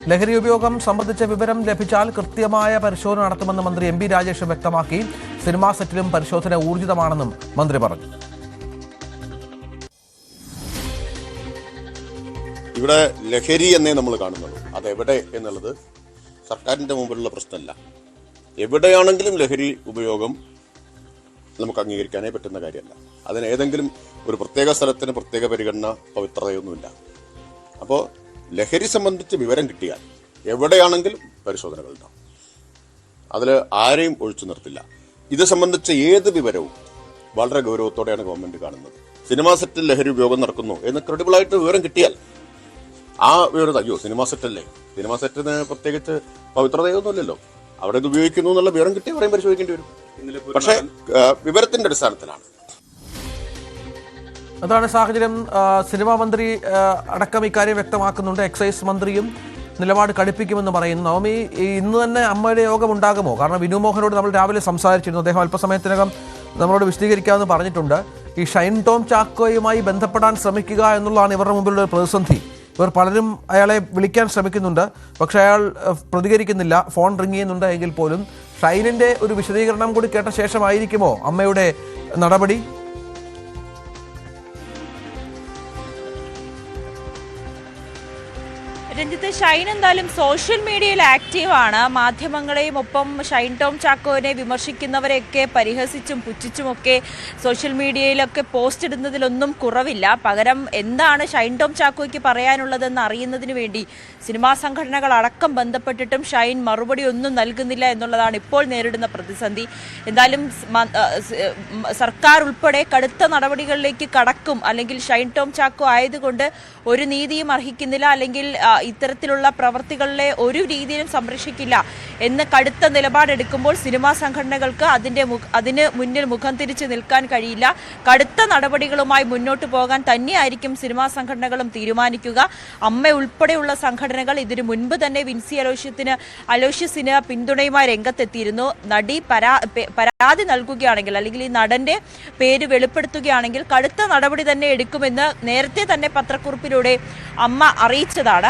ലഹരി ഉപയോഗം സംബന്ധിച്ച വിവരം ലഭിച്ചാൽ കൃത്യമായ പരിശോധന നടത്തുമെന്ന് മന്ത്രി എം.ബി. രാജേഷ് വ്യക്തമാക്കി. സിനിമാ സെറ്റിലും പരിശോധന ഊർജിതമാണെന്നും മന്ത്രി പറഞ്ഞു. ഇവിടെ ലഹരി എന്നേ നമ്മൾ കാണുന്നുള്ളൂ. അതെവിടെ എന്നുള്ളത് സർക്കാരിൻ്റെ മുമ്പിലുള്ള പ്രശ്നമല്ല. എവിടെയാണെങ്കിലും ലഹരി ഉപയോഗം നമുക്ക് അംഗീകരിക്കാനേ പറ്റുന്ന കാര്യമല്ല. അതിന് ഏതെങ്കിലും ഒരു പ്രത്യേക സ്ഥലത്തിന് പ്രത്യേക പരിഗണന, പവിത്രതയൊന്നുമില്ല. അപ്പോൾ ലഹരി സംബന്ധിച്ച് വിവരം കിട്ടിയാൽ എവിടെയാണെങ്കിലും പരിശോധനകൾ ഉണ്ടാവും. അതിൽ ആരെയും ഒഴിച്ചു നിർത്തില്ല. ഇത് സംബന്ധിച്ച് ഏത് വിവരവും വളരെ ഗൗരവത്തോടെയാണ് ഗവൺമെന്റ് കാണുന്നത്. സിനിമാ സെറ്റിൽ ലഹരി ഉപയോഗം നടക്കുന്നു എന്ന് ക്രെഡിബിളായിട്ട് വിവരം കിട്ടിയാൽ ആ വിവരം, അയ്യോ സിനിമാ സെറ്റല്ലേ, സിനിമാ സെറ്റിന് പ്രത്യേകിച്ച് പവിത്രതയൊന്നുമില്ലല്ലോ, അവിടെ ഇത് ഉപയോഗിക്കുന്നു എന്നുള്ള വിവരം കിട്ടി അവരെയും പരിശോധിക്കേണ്ടി വരും. പക്ഷേ വിവരത്തിന്റെ അടിസ്ഥാനത്തിലാണ്. അതാണ് സാഹചര്യം. സിനിമാ മന്ത്രി അടക്കം ഇക്കാര്യം വ്യക്തമാക്കുന്നുണ്ട്. എക്സൈസ് മന്ത്രിയും നിലപാട് കടുപ്പിക്കുമെന്ന് പറയുന്നു. നവമി, ഇന്ന് തന്നെ അമ്മയുടെ യോഗം ഉണ്ടാകുമോ? കാരണം വിനു മോഹനോട് നമ്മൾ രാവിലെ സംസാരിച്ചിരുന്നു. അദ്ദേഹം അല്പസമയത്തിനകം നമ്മളോട് വിശദീകരിക്കാമെന്ന് പറഞ്ഞിട്ടുണ്ട്. ഈ ഷൈൻ ടോം ചാക്കോയുമായി ബന്ധപ്പെടാൻ ശ്രമിക്കുക എന്നുള്ളതാണ് ഇവരുടെ മുമ്പിലുള്ള ഒരു പ്രതിസന്ധി. ഇവർ പലരും അയാളെ വിളിക്കാൻ ശ്രമിക്കുന്നുണ്ട്, പക്ഷേ അയാൾ പ്രതികരിക്കുന്നില്ല. ഫോൺ റിങ് ചെയ്യുന്നുണ്ട് എങ്കിൽ പോലും ഷൈനിൻ്റെ ഒരു വിശദീകരണം കൂടി കേട്ട ശേഷമായിരിക്കുമോ അമ്മയുടെ നടപടി? രഞ്ജിത്ത്, ഷൈൻ എന്തായാലും സോഷ്യൽ മീഡിയയിൽ ആക്റ്റീവാണ്. മാധ്യമങ്ങളെയും ഒപ്പം ഷൈൻ ടോം ചാക്കോനെ വിമർശിക്കുന്നവരെയൊക്കെ പരിഹസിച്ചും പുച്ഛിച്ചുമൊക്കെ സോഷ്യൽ മീഡിയയിലൊക്കെ പോസ്റ്റ് ഇടുന്നതിലൊന്നും കുറവില്ല. പകരം എന്താണ് ഷൈൻ ടോം ചാക്കോയ്ക്ക് പറയാനുള്ളതെന്ന് അറിയുന്നതിന് വേണ്ടി സിനിമാ സംഘടനകൾ അടക്കം ബന്ധപ്പെട്ടിട്ടും ഷൈൻ മറുപടി ഒന്നും നൽകുന്നില്ല എന്നുള്ളതാണ് ഇപ്പോൾ നേരിടുന്ന പ്രതിസന്ധി. എന്തായാലും സർക്കാർ ഉൾപ്പെടെ കടുത്ത നടപടികളിലേക്ക് കടക്കും, അല്ലെങ്കിൽ ഷൈൻ ടോം ചാക്കോ ആയതുകൊണ്ട് ഒരു നീതിയും അർഹിക്കുന്നില്ല, അല്ലെങ്കിൽ ഇത്തരത്തിലുള്ള പ്രവർത്തികളിലെ ഒരു രീതിയിലും സംരക്ഷിക്കില്ല എന്ന് കടുത്ത നിലപാടെടുക്കുമ്പോൾ സിനിമാ സംഘടനകൾക്ക് അതിന് മുന്നിൽ മുഖം തിരിച്ച് നിൽക്കാൻ കഴിയില്ല. കടുത്ത നടപടികളുമായി മുന്നോട്ട് പോകാൻ തന്നെയായിരിക്കും സിനിമാ സംഘടനകളും തീരുമാനിക്കുക. അമ്മ ഉൾപ്പെടെയുള്ള സംഘടനകൾ ഇതിനു മുൻപ് തന്നെ വിൻസി അലോഷ്യസിന് പിന്തുണയുമായി രംഗത്തെത്തിയിരുന്നു. നടി പരാതി നൽകുകയാണെങ്കിൽ, അല്ലെങ്കിൽ ഈ നടന്റെ പേര് വെളിപ്പെടുത്തുകയാണെങ്കിൽ കടുത്ത നടപടി തന്നെ എടുക്കുമെന്ന് നേരത്തെ തന്നെ പത്രക്കുറിപ്പിലൂടെ അമ്മ അറിയിച്ചതാണ്.